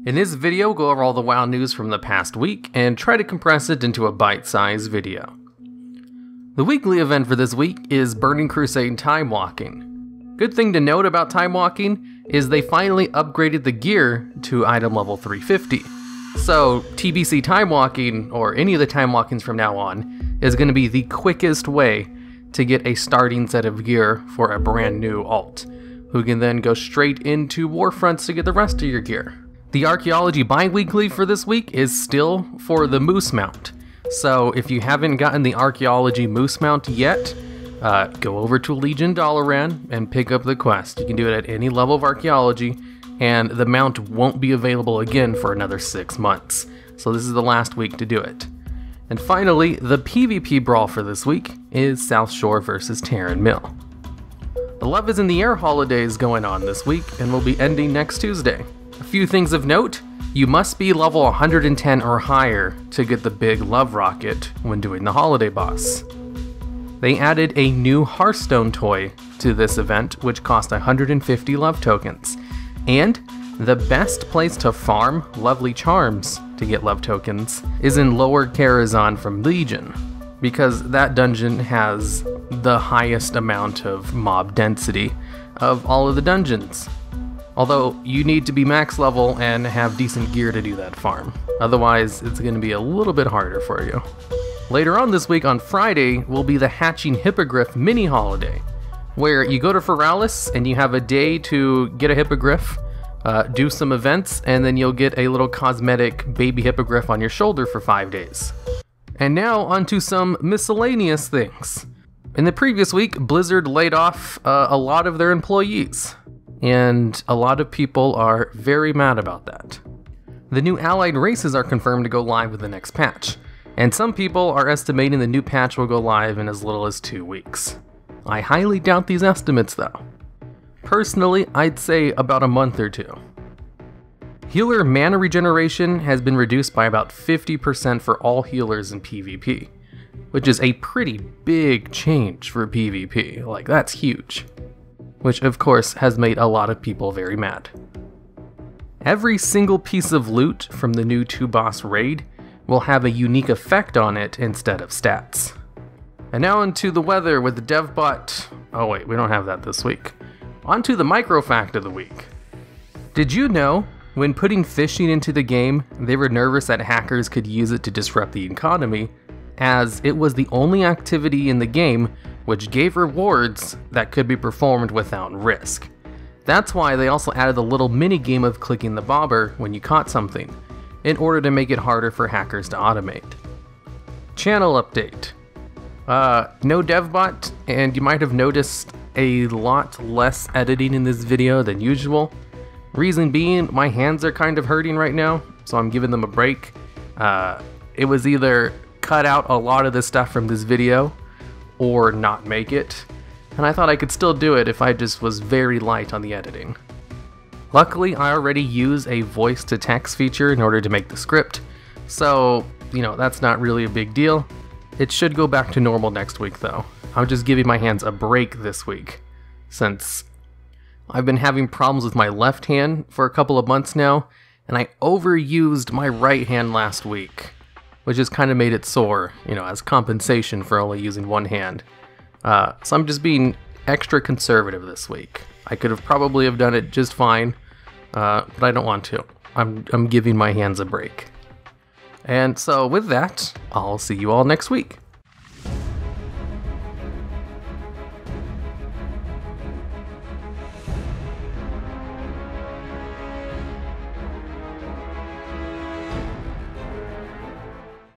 In this video, we'll go over all the WoW news from the past week and try to compress it into a bite-sized video. The weekly event for this week is Burning Crusade Time Walking. Good thing to note about Time Walking is they finally upgraded the gear to item level 350. So TBC Time Walking, or any of the Time Walkings from now on, is going to be the quickest way to get a starting set of gear for a brand new alt, who can then go straight into Warfronts to get the rest of your gear. The Archaeology Bi-Weekly for this week is still for the Moose Mount. So if you haven't gotten the Archaeology Moose Mount yet, go over to Legion Dalaran and pick up the quest. You can do it at any level of Archaeology, and the mount won't be available again for another 6 months. So this is the last week to do it. And finally, the PvP Brawl for this week is South Shore versus Terran Mill. The Love is in the Air holidays going on this week and will be ending next Tuesday. A few things of note: you must be level 110 or higher to get the big love rocket when doing the holiday boss. They added a new Hearthstone toy to this event, which cost 150 love tokens. And the best place to farm lovely charms to get love tokens is in Lower Karazhan from Legion, because that dungeon has the highest amount of mob density of all of the dungeons. Although, you need to be max level and have decent gear to do that farm. Otherwise, it's going to be a little bit harder for you. Later on this week on Friday will be the Hatching Hippogriff mini holiday, where you go to Feralis and you have a day to get a Hippogriff, do some events, and then you'll get a little cosmetic baby Hippogriff on your shoulder for 5 days. And now onto some miscellaneous things. In the previous week, Blizzard laid off a lot of their employees, and a lot of people are very mad about that. The new allied races are confirmed to go live with the next patch, and some people are estimating the new patch will go live in as little as 2 weeks. I highly doubt these estimates though. Personally, I'd say about a month or 2. Healer mana regeneration has been reduced by about 50% for all healers in PvP, which is a pretty big change for PvP. Like, that's huge. Which of course has made a lot of people very mad. Every single piece of loot from the new 2-boss raid will have a unique effect on it instead of stats. And now onto the weather with the DevBot. Oh wait, we don't have that this week. Onto the microfact of the week. Did you know, when putting fishing into the game, they were nervous that hackers could use it to disrupt the economy, as it was the only activity in the game which gave rewards that could be performed without risk. That's why they also added the little mini game of clicking the bobber when you caught something, in order to make it harder for hackers to automate. Channel update. No DevBot, and you might have noticed a lot less editing in this video than usual. Reason being, my hands are kind of hurting right now, so I'm giving them a break. It was either cut out a lot of the stuff from this video, or not make it, and I thought I could still do it if I just was very light on the editing. Luckily, I already use a voice-to-text feature in order to make the script, so, that's not really a big deal. It should go back to normal next week though. I'm just giving my hands a break this week, since I've been having problems with my left hand for a couple of months now, and I overused my right hand last week, which has kind of made it sore, as compensation for only using one hand. So I'm just being extra conservative this week. I could have probably have done it just fine, but I don't want to. I'm giving my hands a break. And so with that, I'll see you all next week.